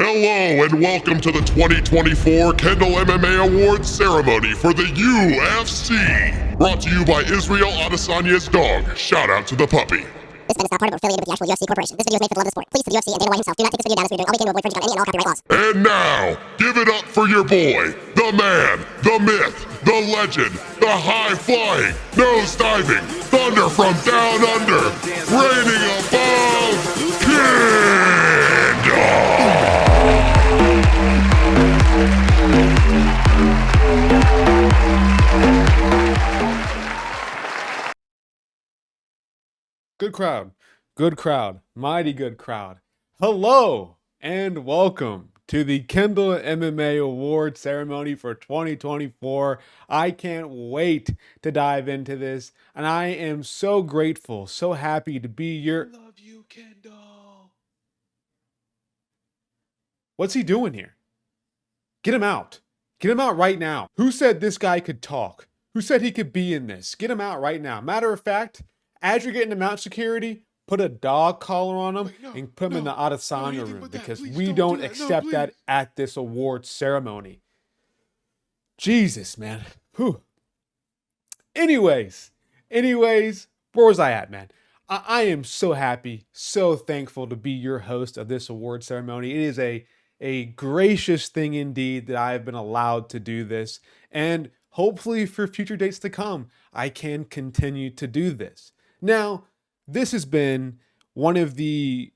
Hello and welcome to the 2024 Kyndle MMA Awards ceremony for the UFC. Brought to you by Israel Adesanya's dog. Shout out to the puppy. This event is not part of or affiliated with the actual UFC Corporation. This video is made for the love of the sport. Please, to the UFC and Dana White himself, do not take this video down as we are doing all we can to avoid infringing on any and all copyright laws. And now, give it up for your boy, the man, the myth, the legend, the high-flying, nose-diving, thunder from down under, reigning above, Kyndle! Good crowd, mighty good crowd. Hello and welcome to the Kyndle MMA Award ceremony for 2024. I can't wait to dive into this, and I am so grateful, so happy to be your... I love you, Kyndle. What's he doing here? Get him out. Get him out right now. Who said this guy could talk? Who said he could be in this? Get him out right now. Matter of fact, as you're getting him out security, put a dog collar on him and put him in the Adesanya room because we don't accept that at this awards ceremony. Jesus, man. Whew. Anyways, where was I at, man? I am so happy, so thankful to be your host of this award ceremony. It is a gracious thing indeed that I have been allowed to do this. And hopefully for future dates to come, I can continue to do this. Now, this has been one of the,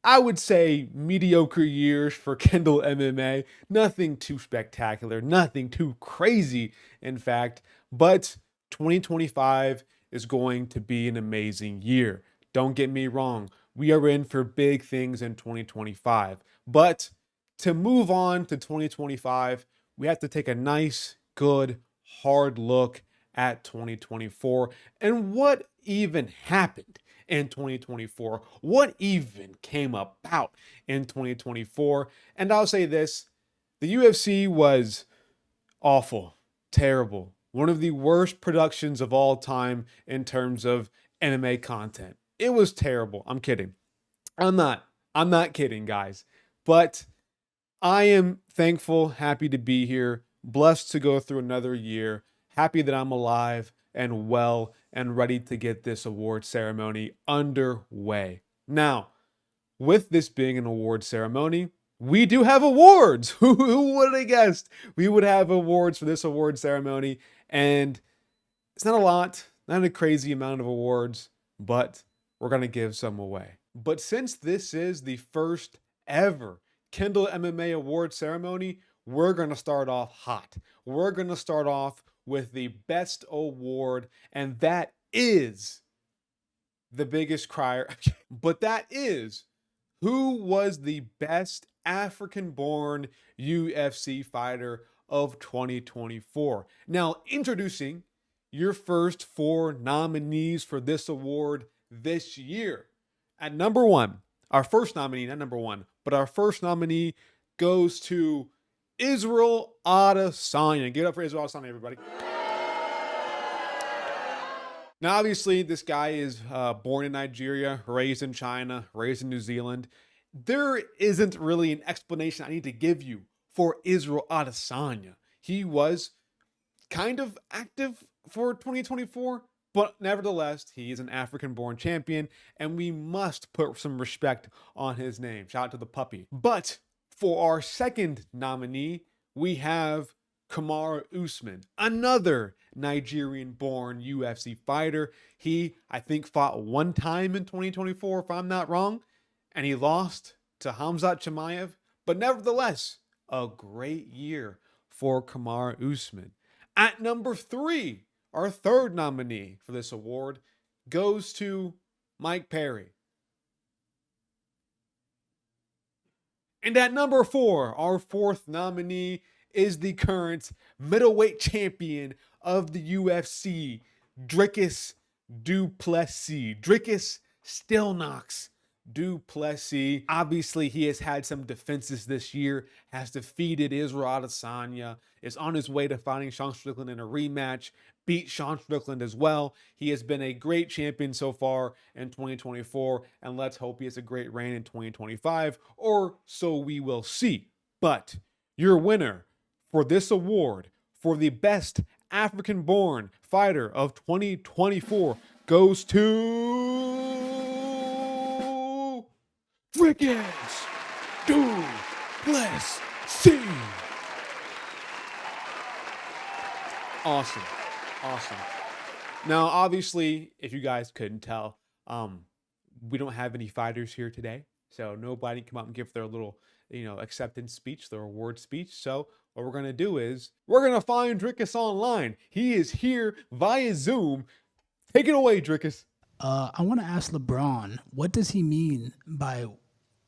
I would say, mediocre years for Kyndle MMA. Nothing too spectacular, nothing too crazy, in fact. But 2025 is going to be an amazing year. Don't get me wrong. We are in for big things in 2025. But to move on to 2025, we have to take a nice, good, hard look at 2024 and what even happened in 2024, what even came about in 2024. And I'll say this, the UFC was awful, terrible, one of the worst productions of all time in terms of MMA content. It was terrible. I'm kidding. I'm not kidding, guys. But I am thankful, happy to be here, blessed to go through another year, happy that I'm alive and well and ready to get this award ceremony underway. Now, with this being an award ceremony, we do have awards. Who would have guessed we would have awards for this award ceremony? And it's not a lot, not a crazy amount of awards, but we're going to give some away. But since this is the first ever Kyndle MMA award ceremony, we're going to start off hot. We're going to start off with the best award, and that is the biggest crier. But that is, who was the best African-born UFC fighter of 2024? Now, introducing your first four nominees for this award this year. At number one, our first nominee, not number one, but our first nominee goes to Israel Adesanya. Give it up for Israel Adesanya, everybody. Now, obviously, this guy is born in Nigeria, raised in China, raised in New Zealand. There isn't really an explanation I need to give you for Israel Adesanya. He was kind of active for 2024, but nevertheless, he is an African-born champion, and we must put some respect on his name. Shout out to the puppy. But for our second nominee, we have Kamaru Usman, another Nigerian-born UFC fighter. He, I think, fought one time in 2024, if I'm not wrong, and he lost to Khamzat Chimaev. But nevertheless, a great year for Kamaru Usman. At number three, our third nominee for this award goes to Mike Perry. And at number four, our fourth nominee is the current middleweight champion of the UFC, Dricus du Plessis. Dricus still knocks du Plessis. Obviously, he has had some defenses this year, has defeated Israel Adesanya, is on his way to fighting Sean Strickland in a rematch, beat Sean Strickland as well. He has been a great champion so far in 2024, and let's hope he has a great reign in 2025, or so we will see. But your winner for this award for the best African-born fighter of 2024 goes to Drickus du Plessis. Awesome. Now, obviously, if you guys couldn't tell, we don't have any fighters here today, so nobody come up and give their little, acceptance speech, their award speech. So what we're gonna do is we're gonna find Drickus online. He is here via Zoom. Take it away, Drickus. I want to ask LeBron, what does he mean by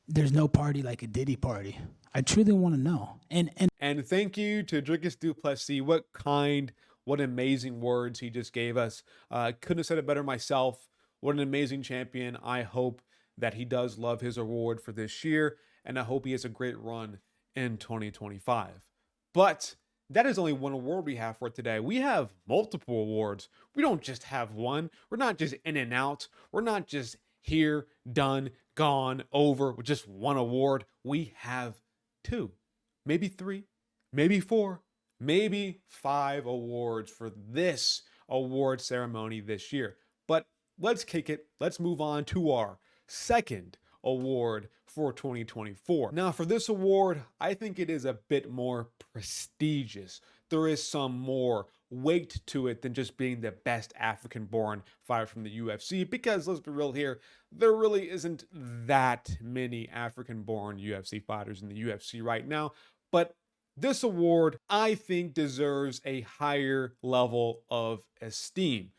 there's no party like a Diddy party? I truly want to know. And thank you to Drickus du Plessis. What amazing words he just gave us. Couldn't have said it better myself. What an amazing champion. I hope that he does love his award for this year, and I hope he has a great run in 2025. But that is only one award we have for today. We have multiple awards. We don't just have one. We're not just in and out. We're not just here, done, gone, over with just one award. We have 2, maybe 3, maybe 4, maybe 5 awards for this award ceremony this year. But let's kick it. Let's move on to our second award for 2024. Now, for this award, I think it is a bit more prestigious. There is some more weight to it than just being the best African-born fighter from the UFC, because let's be real here, there really isn't that many African-born UFC fighters in the UFC right now. But this award, I think, deserves a higher level of esteem.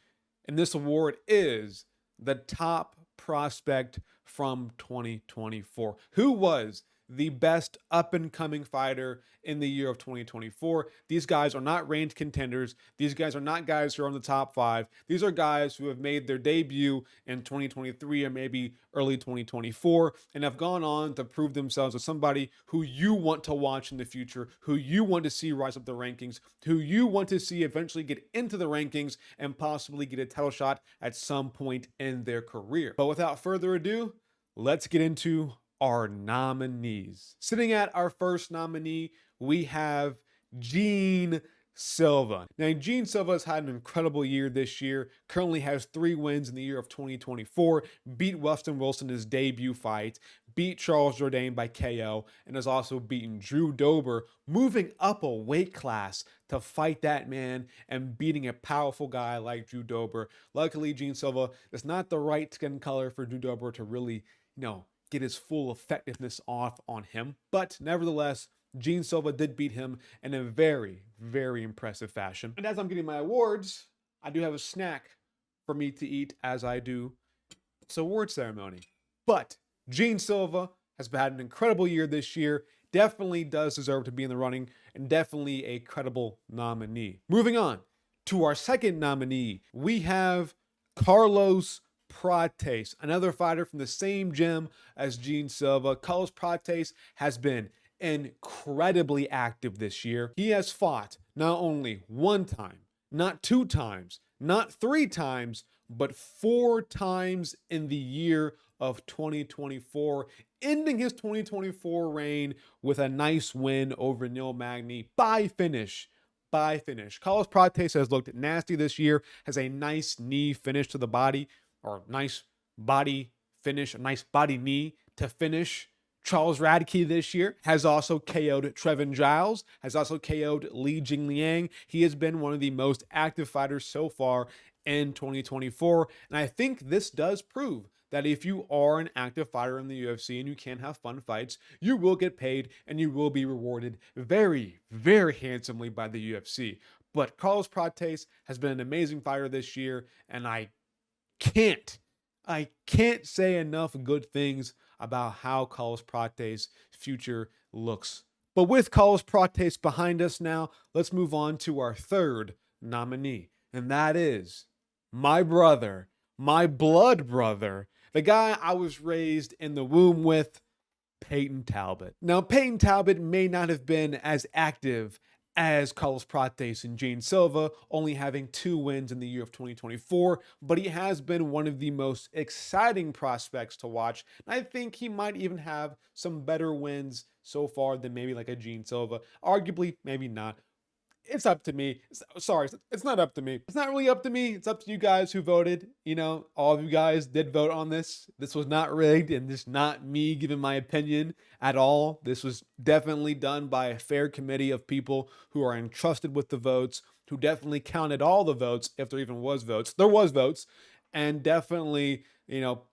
And this award is the top prospect from 2024. Who was the best up-and-coming fighter in the year of 2024? These guys are not ranked contenders. These guys are not guys who are on the top 5. These are guys who have made their debut in 2023 or maybe early 2024 and have gone on to prove themselves as somebody who you want to watch in the future, who you want to see rise up the rankings, who you want to see eventually get into the rankings and possibly get a title shot at some point in their career. But without further ado, let's get into our nominees. Sitting at our first nominee, we have Gene Silva. Now, Gene Silva has had an incredible year this year, currently has 3 wins in the year of 2024, beat Weston Wilson in his debut fight, beat Charles Jourdain by KO, and has also beaten Drew Dober, moving up a weight class to fight that man and beating a powerful guy like Drew Dober. Luckily, Gene Silva is not the right skin color for Drew Dober to really, get his full effectiveness off on him. But nevertheless, Gene Silva did beat him in a very, very impressive fashion. And as I'm getting my awards, I do have a snack for me to eat as I do this award ceremony. But Gene Silva has had an incredible year this year, definitely does deserve to be in the running, and definitely a credible nominee. Moving on to our second nominee, we have Carlos Prates, another fighter from the same gym as Gene Silva. Carlos Prates has been incredibly active this year. He has fought not only 1 time, not 2 times, not 3 times, but 4 times in the year of 2024, ending his 2024 reign with a nice win over Neil Magny by finish. Carlos Prates has looked nasty this year, has a nice knee finish to the body, or nice body finish, a nice body knee to finish Charles Radke this year. Has also KO'd Trevin Giles, has also KO'd Li Jingliang. He has been one of the most active fighters so far in 2024. And I think this does prove that if you are an active fighter in the UFC and you can have fun fights, you will get paid and you will be rewarded very, very handsomely by the UFC. But Carlos Prates has been an amazing fighter this year, and I can't say enough good things about how Carlos Prates' future looks. But with Carlos Prates behind us now, let's move on to our third nominee. And that is my brother, my blood brother, The guy I was raised in the womb with, Peyton Talbot. Now, Peyton Talbot may not have been as active as Carlos Prates and Gene Silva, only having 2 wins in the year of 2024, but he has been one of the most exciting prospects to watch. And I think he might even have some better wins so far than maybe like a Gene Silva. Arguably, maybe not. It's up to me. Sorry, it's not up to me. It's not really up to me. It's up to you guys who voted. You know, all of you guys did vote on this. This was not rigged, and this is not me giving my opinion at all. This was definitely done by a fair committee of people who are entrusted with the votes, who definitely counted all the votes, if there even was votes. There was votes, and definitely, you know,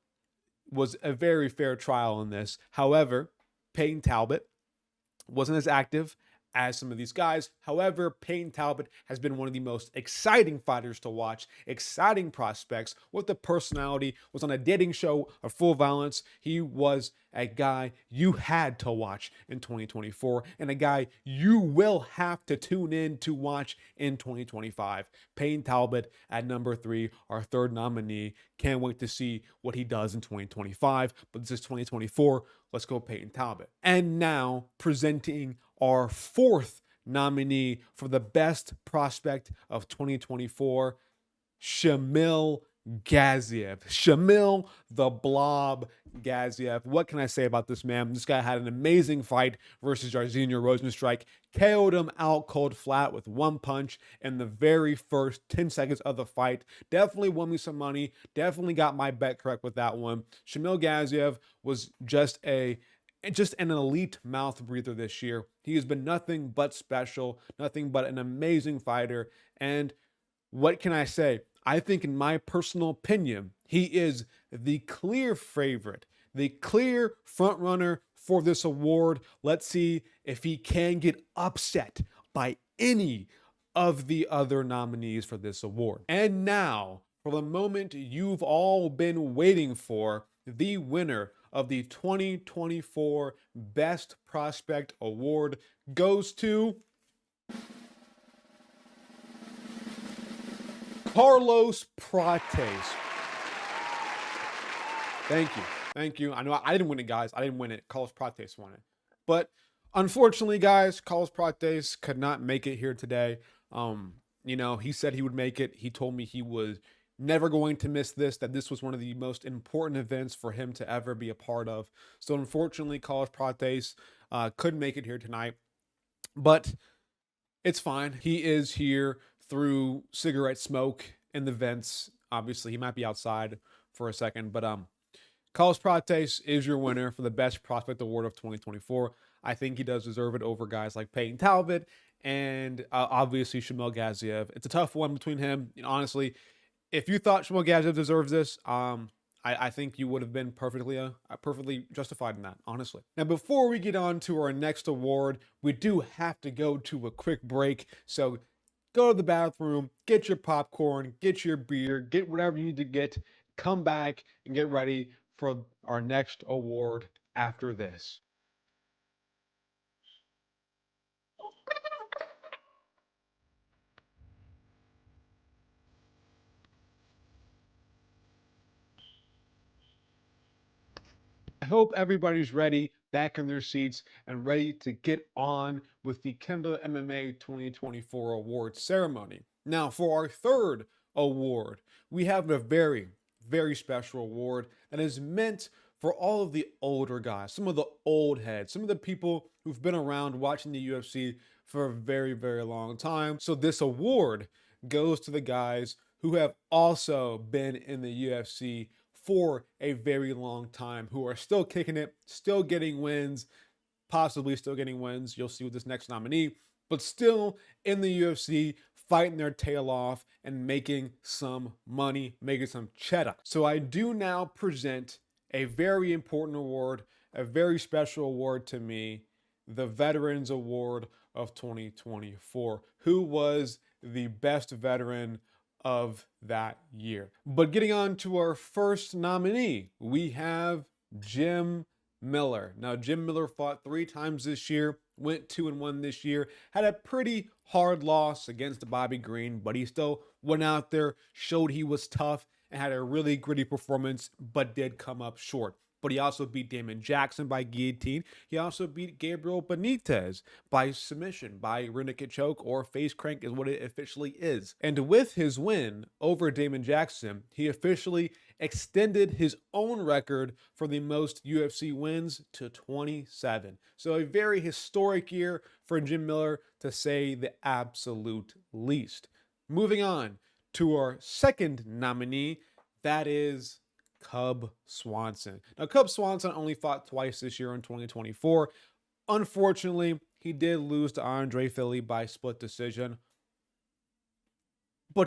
was a very fair trial in this. However, Peyton Talbot wasn't as active as some of these guys. However, Peyton Talbot has been one of the most exciting fighters to watch, exciting prospects with the personality, was on a dating show of Full Violence. He was a guy you had to watch in 2024 and a guy you will have to tune in to watch in 2025. Peyton Talbot at number 3, our third nominee. Can't wait to see what he does in 2025, but this is 2024. Let's go Peyton Talbot. And now presenting our 4th nominee for the best prospect of 2024, Shamil Gaziev. Shamil the Blob Gaziev. What can I say about this man? This guy had an amazing fight versus Jairzinho Rosenstrike. KO'd him out cold flat with 1 punch in the very first 10 seconds of the fight. Definitely won me some money. Definitely got my bet correct with that one. Shamil Gaziev was just an elite mouth breather this year. He has been nothing but special, nothing but an amazing fighter. And what can I say? I think, in my personal opinion, he is the clear favorite, the clear front runner for this award. Let's see if he can get upset by any of the other nominees for this award. And now, for the moment you've all been waiting for, the winner of the 2024 Best Prospect Award goes to Carlos Prates. Thank you. I know I didn't win it, guys. I didn't win it. Carlos Prates won it. But unfortunately, guys, Carlos Prates could not make it here today. You know, he said he would make it. He told me he was never going to miss this, that this was one of the most important events for him to ever be a part of. So unfortunately, Carlos Prates couldn't make it here tonight. But it's fine. He is here through cigarette smoke in the vents. Obviously, he might be outside for a second, but Carlos Prates is your winner for the Best Prospect Award of 2024. I think he does deserve it over guys like Peyton Talbot and obviously Shamil Gaziev. It's a tough one between him. You know, honestly, if you thought Shamil Gaziev deserves this, I think you would have been perfectly justified in that, honestly. Now, before we get on to our next award, we do have to go to a quick break. So go to the bathroom, get your popcorn, get your beer, get whatever you need to get, come back and get ready for our next award after this. I hope everybody's ready, back in their seats, and ready to get on with the Kyndle MMA 2024 award ceremony. Now, for our third award, we have a very, very special award that is meant for all of the older guys, some of the old heads, some of the people who've been around watching the UFC for a very, very long time. So this award goes to the guys who have also been in the UFC for a very long time, who are still kicking it, still getting wins, possibly still getting wins. You'll see with this next nominee, but still in the UFC, fighting their tail off and making some money, making some cheddar. So I do now present a very important award, a very special award to me, the Veterans Award of 2024. Who was the best veteran of that year? But getting on to our first nominee, we have Jim Miller. Now, Jim Miller fought 3 times this year, went 2-1 this year, had a pretty hard loss against Bobby Green, but he still went out there, showed he was tough, and had a really gritty performance, but did come up short. But he also beat Damon Jackson by guillotine. He also beat Gabriel Benitez by submission, by rear naked choke, or face crank is what it officially is. And with his win over Damon Jackson, he officially extended his own record for the most UFC wins to 27. So a very historic year for Jim Miller, to say the absolute least. Moving on to our second nominee, that is Cub Swanson. Now, Cub Swanson only fought twice this year in 2024. Unfortunately, he did lose to Andre Fili by split decision. But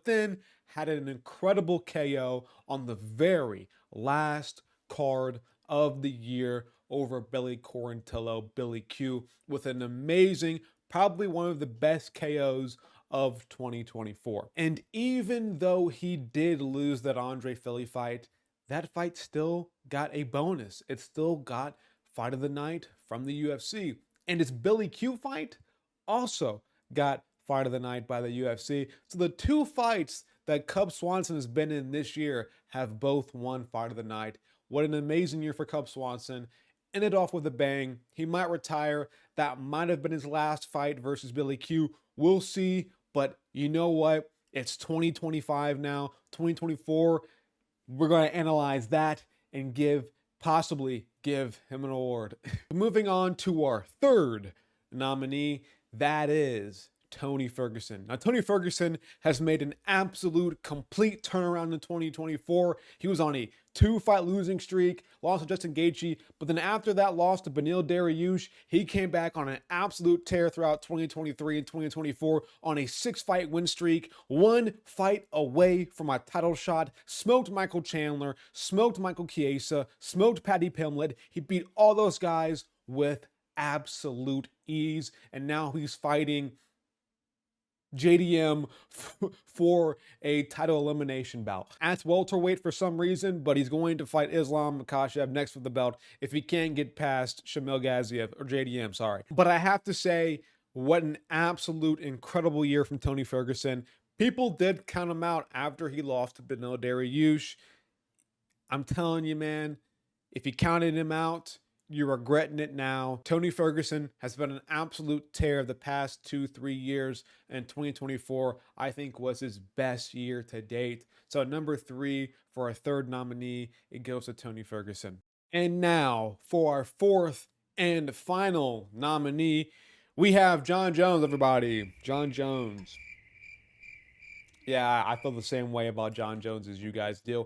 then had an incredible KO on the very last card of the year over Billy Quarantillo, Billy Q, with an amazing, probably one of the best KOs of 2024. And even though he did lose that Andre Fili fight, that fight still got a bonus. It still got fight of the night from the UFC. And his Billy Q fight also got fight of the night by the UFC. So the two fights that Cub Swanson has been in this year have both won fight of the night. What an amazing year for Cub Swanson. Ended off with a bang. He might retire. That might have been his last fight versus Billy Q. We'll see. But you know what? It's 2025 now. 2024. We're going to analyze that and possibly give him an award. Moving on to our third nominee, that is Tony Ferguson. Now, Tony Ferguson has made an absolute complete turnaround in 2024. He was on a 2-fight losing streak, lost to Justin Gaethje, but then after that loss to Beneil Dariush, he came back on an absolute tear throughout 2023 and 2024 on a 6-fight win streak, 1 fight away from a title shot, smoked Michael Chandler, smoked Michael Chiesa, smoked Paddy Pimblett. He beat all those guys with absolute ease, and now he's fighting JDM for a title elimination bout. At welterweight for some reason, but he's going to fight Islam Makhachev next for the belt if he can't get past Shamil Gaziev, or JDM, sorry. But I have to say, what an absolute incredible year from Tony Ferguson. People did count him out after he lost to Beneil Dariush. I'm telling you, man, if you counted him out, you're regretting it now. Tony Ferguson has been an absolute tear of the past 2-3 years, and 2024, I think, was his best year to date. So at number 3 for our third nominee, it goes to Tony Ferguson. And now for our fourth and final nominee, we have Jon Jones, everybody. Jon Jones. Yeah, I feel the same way about Jon Jones as you guys do.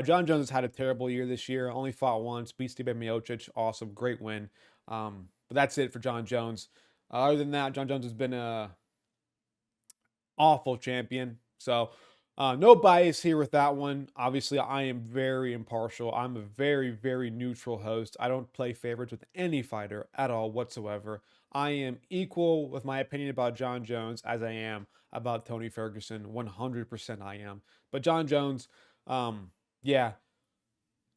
Jon Jones has had a terrible year this year. Only fought once, beat Stipe Miocic. Awesome, great win. But that's it for Jon Jones. Other than that, Jon Jones has been a awful champion. So no bias here with that one. Obviously, I am very impartial. I'm a very, very neutral host. I don't play favorites with any fighter at all whatsoever. I am equal with my opinion about Jon Jones as I am about Tony Ferguson. 100% I am. But Jon Jones, yeah,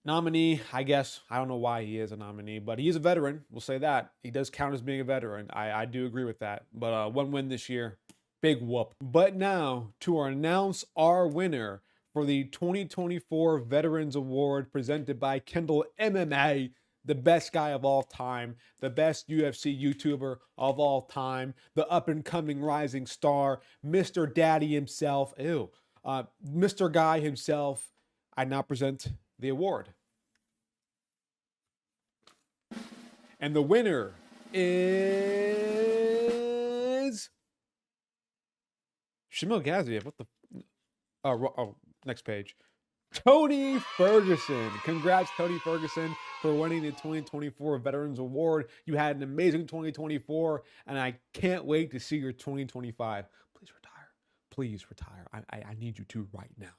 nominee, I guess. I don't know why he is a nominee, but he is a veteran. We'll say that. He does count as being a veteran. I do agree with that. But 1 win this year, big whoop. But now to announce our winner for the 2024 Veterans Award presented by Kyndle MMA, the best guy of all time, the best UFC YouTuber of all time, the up-and-coming rising star, Mr. Daddy himself, Mr. Guy himself. I now present the award. And the winner is Shamil Gaziev. What the? Next page. Tony Ferguson. Congrats, Tony Ferguson, for winning the 2024 Veterans Award. You had an amazing 2024, and I can't wait to see your 2025. Please retire. Please retire. I need you to right now.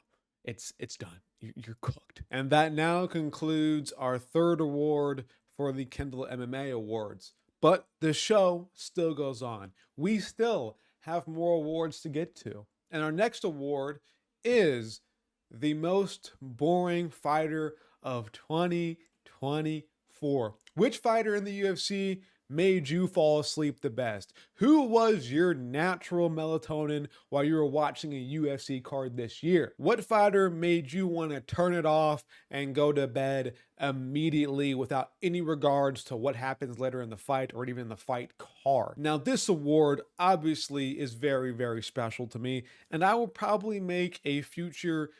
It's done. You're cooked. And that now concludes our third award for the Kyndle MMA Awards. But the show still goes on. We still have more awards to get to. And our next award is the most boring fighter of 2024. Which fighter in the UFC made you fall asleep the best? Who was your natural melatonin while you were watching a UFC card this year? What fighter made you want to turn it off and go to bed immediately without any regards to what happens later in the fight or even the fight card? Now, this award obviously is very, very special to me, and I will probably make a future,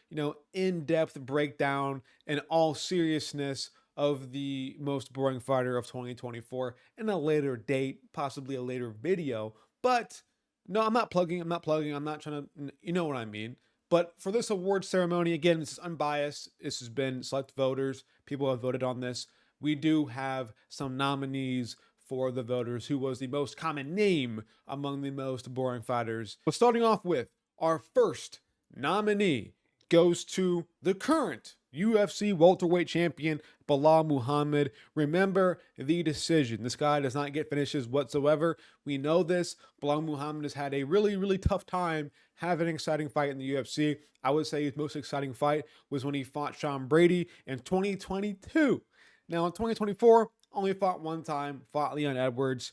in-depth breakdown in all seriousness of the most boring fighter of 2024 in a later date, possibly a later video. But no, I'm not plugging. I'm not trying to, you know what I mean. But for this award ceremony, again, this is unbiased. This has been select voters. People have voted on this. We do have some nominees for the voters who was the most common name among the most boring fighters. But starting off with our first nominee goes to the current UFC welterweight champion, Belal Muhammad. Remember the decision. This guy does not get finishes whatsoever. We know this. Belal Muhammad has had a really, really tough time having an exciting fight in the UFC. I would say his most exciting fight was when he fought Sean Brady in 2022. Now in 2024, only fought one time, fought Leon Edwards.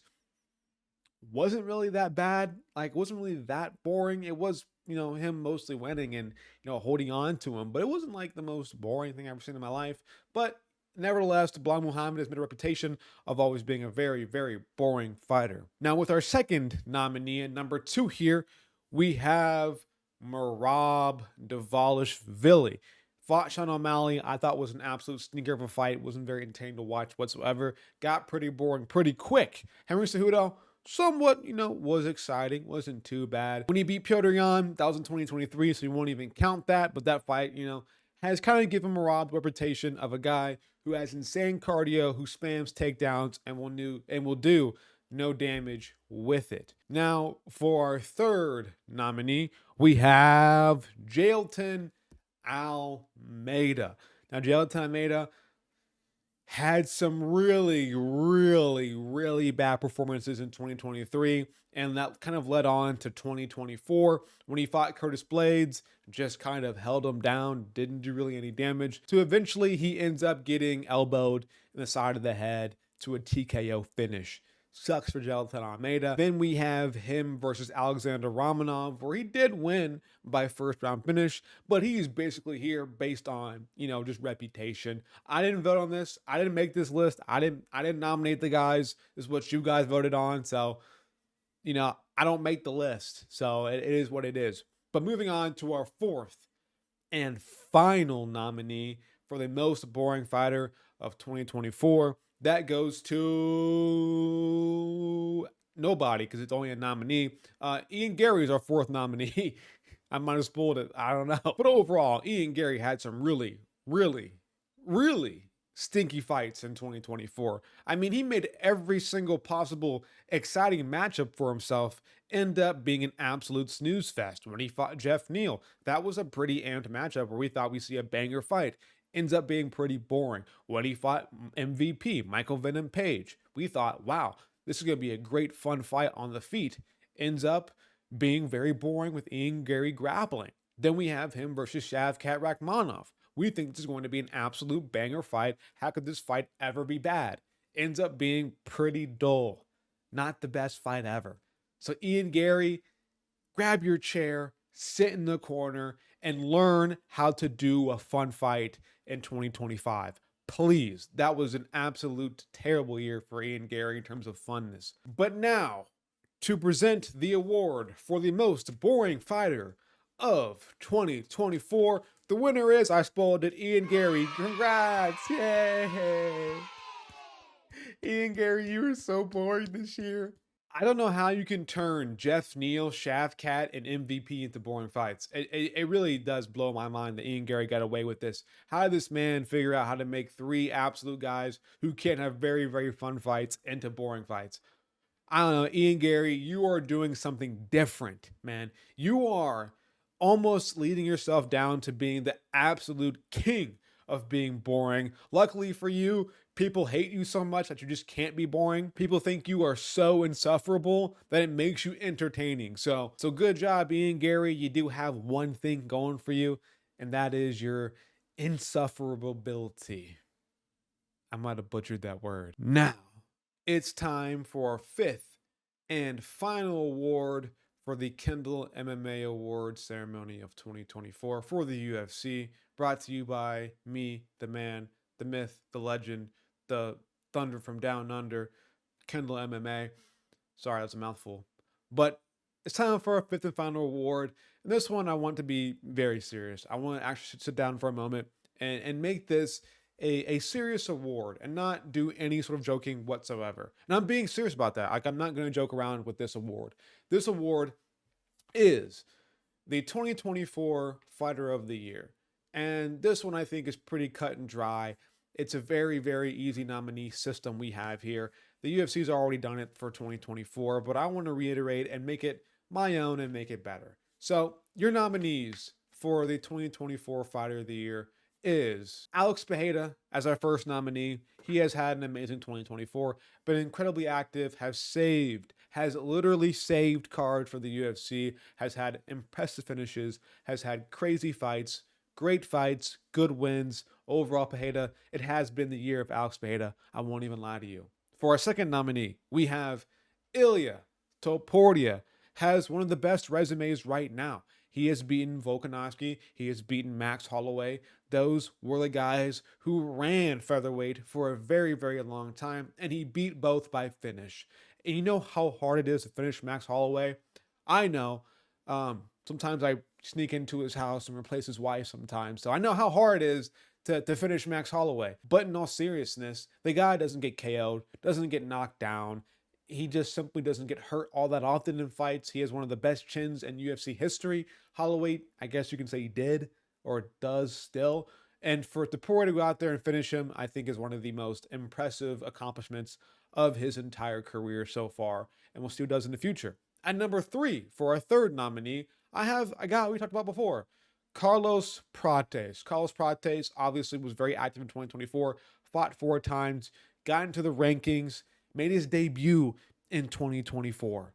Wasn't really that bad. Like, wasn't really that boring. It was, him mostly winning and, holding on to him. But it wasn't like the most boring thing I've ever seen in my life. But nevertheless, Belal Muhammad has made a reputation of always being a very, very boring fighter. Now, with our second nominee and number 2 here, we have Merab Dvalishvili. Fought Sean O'Malley, I thought was an absolute sneaker of a fight. Wasn't very entertaining to watch whatsoever. Got pretty boring pretty quick. Henry Cejudo, somewhat, was exciting. Wasn't too bad. When he beat Piotr Yan, that was in 2023, so you won't even count that. But that fight, has kind of given Merab the reputation of a guy who has insane cardio, who spams takedowns, and will do no damage with it. Now, for our third nominee, we have Jailton Almeida. Now, Jailton Almeida had some really, really, really bad performances in 2023, and that kind of led on to 2024 when he fought Curtis Blades, just kind of held him down, didn't do really any damage. So eventually he ends up getting elbowed in the side of the head to a TKO finish. Sucks for Jailton Almeida. Then we have him versus Alexander Romanov, where he did win by first round finish, but he's basically here based on, just reputation. I didn't vote on this. I didn't make this list. I didn't nominate the guys. This is what you guys voted on. So, I don't make the list. So it is what it is. But moving on to our fourth and final nominee for the most boring fighter of 2024. That goes to nobody because it's only a nominee. Ian Gary is our fourth nominee. I might have spoiled it. I don't know. But overall, Ian Gary had some really, really, really stinky fights in 2024. I mean, he made every single possible exciting matchup for himself end up being an absolute snooze fest. When he fought Jeff Neal, that was a pretty amped matchup where we thought we'd see a banger fight. Ends up being pretty boring. When he fought MVP, Michael Venom Page, we thought, wow, this is going to be a great fun fight on the feet. Ends up being very boring with Ian Gary grappling. Then we have him versus Shavkat Rakhmonov. We think this is going to be an absolute banger fight. How could this fight ever be bad? Ends up being pretty dull. Not the best fight ever. So Ian Gary, grab your chair, sit in the corner, and learn how to do a fun fight in 2025. Please. That was an absolute terrible year for Ian Gary in terms of funness. But now, to present the award for the most boring fighter of 2024, the winner is, I spoiled it, Ian Gary. Congrats. Yay. Ian Gary, you were so boring this year. I don't know how you can turn Jeff Neal, Shavkat, and MVP into boring fights. It really does blow my mind that Ian Gary got away with this. How did this man figure out how to make 3 absolute guys who can't have very, very fun fights into boring fights? I don't know. Ian Gary, you are doing something different, man. You are almost leading yourself down to being the absolute king of being boring. Luckily for you, people hate you so much that you just can't be boring. People think you are so insufferable that it makes you entertaining. So good job, Ian Gary. You do have one thing going for you, and that is your insufferability. I might have butchered that word. Now, It's time for our fifth and final award for the Kyndle MMA Awards ceremony of 2024 for the UFC, brought to you by me, the man, the myth, the legend, the thunder from down under, Kyndle MMA. Sorry, that's a mouthful. But it's time for our fifth and final award. And this one, I want to be very serious. I want to actually sit down for a moment and make this a serious award and not do any sort of joking whatsoever. And I'm being serious about that. Like, I'm not going to joke around with this award. This award is the 2024 Fighter of the Year. And this one I think is pretty cut and dry. It's a very, very easy nominee system we have here. The UFC's already done it for 2024, but I want to reiterate and make it my own and make it better. So, your nominees for the 2024 Fighter of the Year is Alex Pereira as our first nominee. He has had an amazing 2024, been incredibly active, has literally saved cards for the UFC, has had impressive finishes, has had crazy fights, great fights, good wins. Overall, Pereira, it has been the year of Alex Pereira. I won't even lie to you. For our second nominee, we have Ilya Topuria. Has one of the best resumes right now. He has beaten Volkanovski. He has beaten Max Holloway. Those were the guys who ran featherweight for a very, very long time, and he beat both by finish. And you know how hard it is to finish Max Holloway? I know. Sometimes I sneak into his house and replace his wife sometimes. So I know how hard it is to finish Max Holloway. But in all seriousness, the guy doesn't get KO'd, doesn't get knocked down. He just simply doesn't get hurt all that often in fights. He has one of the best chins in UFC history. Holloway, I guess you can say he did or does still. And for Topuria to go out there and finish him, I think is one of the most impressive accomplishments of his entire career so far. And we'll see what he does in the future. At number 3, for our third nominee, I have a guy we talked about before, Carlos Prates. Carlos Prates obviously was very active in 2024, fought 4 times, got into the rankings, made his debut in 2024.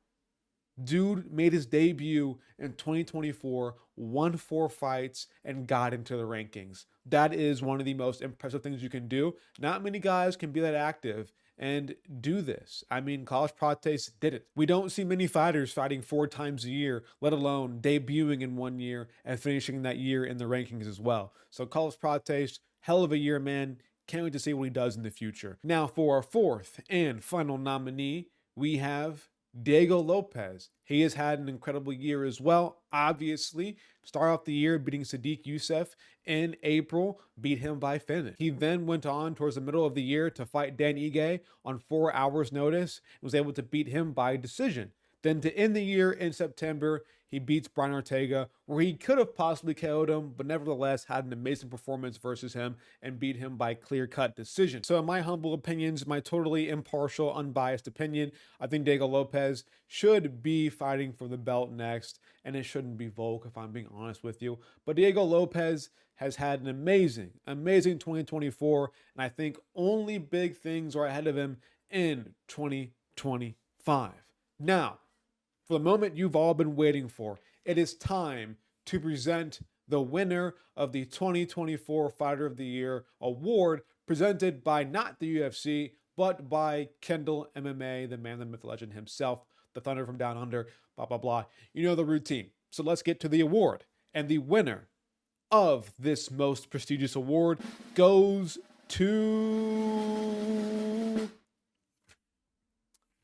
Dude made his debut in 2024, won 4 fights, and got into the rankings. That is one of the most impressive things you can do. Not many guys can be that active and do this. I mean, Carlos Prates did it. We don't see many fighters fighting 4 times a year, let alone debuting in 1 year and finishing that year in the rankings as well. So Carlos Prates, hell of a year, man. Can't wait to see what he does in the future. Now, for our fourth and final nominee, we have Diego Lopez. He has had an incredible year as well. Obviously, start off the year beating Sadiq Youssef in April, beat him by finish. He then went on towards the middle of the year to fight Dan Ige on 4 hours notice and was able to beat him by decision. Then to end the year in September, he beats Brian Ortega, where he could have possibly KO'd him, but nevertheless had an amazing performance versus him and beat him by clear-cut decision. So in my humble opinions, my totally impartial, unbiased opinion, I think Diego Lopez should be fighting for the belt next, and it shouldn't be Volk, if I'm being honest with you. But Diego Lopez has had an amazing 2024, and I think only big things are ahead of him in 2025. Now, for the moment you've all been waiting for, it is time to present the winner of the 2024 Fighter of the Year award, presented by not the UFC, but by Kyndle MMA, the man, the myth, legend himself, the Thunder from Down Under, blah, blah, blah. You know the routine. So let's get to the award. And the winner of this most prestigious award goes to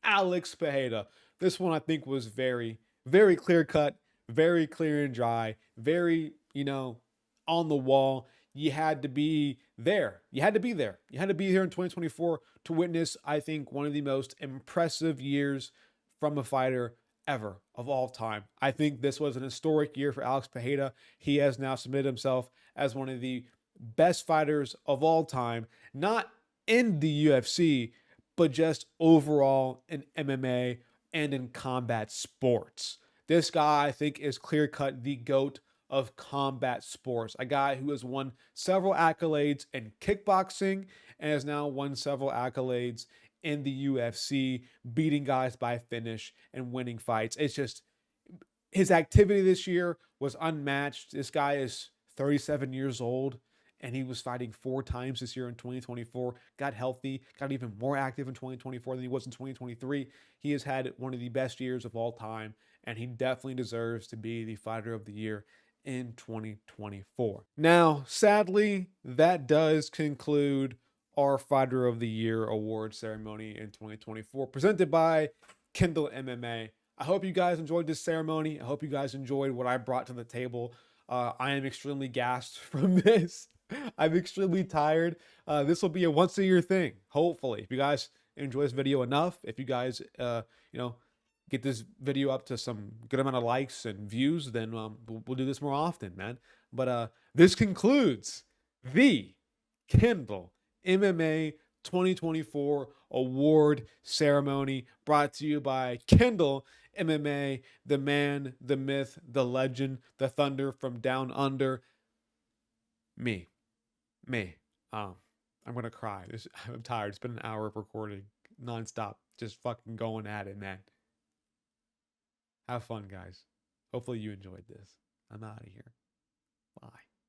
Alex Pereira. This one I think was very, very clear cut, very clear and dry, very, on the wall. You had to be there. You had to be there. You had to be here in 2024 to witness, I think, one of the most impressive years from a fighter ever of all time. I think this was an historic year for Alex Pereira. He has now submitted himself as one of the best fighters of all time, not in the UFC, but just overall in MMA and in combat sports. This guy, I think, is clear-cut the GOAT of combat sports. A guy who has won several accolades in kickboxing and has now won several accolades in the UFC, beating guys by finish and winning fights. It's just, his activity this year was unmatched. This guy is 37 years old, and he was fighting 4 times this year in 2024, got healthy, got even more active in 2024 than he was in 2023. He has had one of the best years of all time, and he definitely deserves to be the fighter of the year in 2024. Now, sadly, that does conclude our Fighter of the Year award ceremony in 2024, presented by Kyndle MMA. I hope you guys enjoyed this ceremony. I hope you guys enjoyed what I brought to the table. I am extremely gassed from this. I'm extremely tired. This will be a once a year thing, hopefully. If you guys enjoy this video enough, if you guys, get this video up to some good amount of likes and views, then we'll do this more often, man. But this concludes the Kyndle MMA 2024 award ceremony, brought to you by Kyndle MMA, the man, the myth, the legend, the thunder from down under. Me. I'm gonna cry. I'm tired. It's been an hour of recording nonstop, just fucking going at it, man. Have fun, guys. Hopefully you enjoyed this. I'm out of here.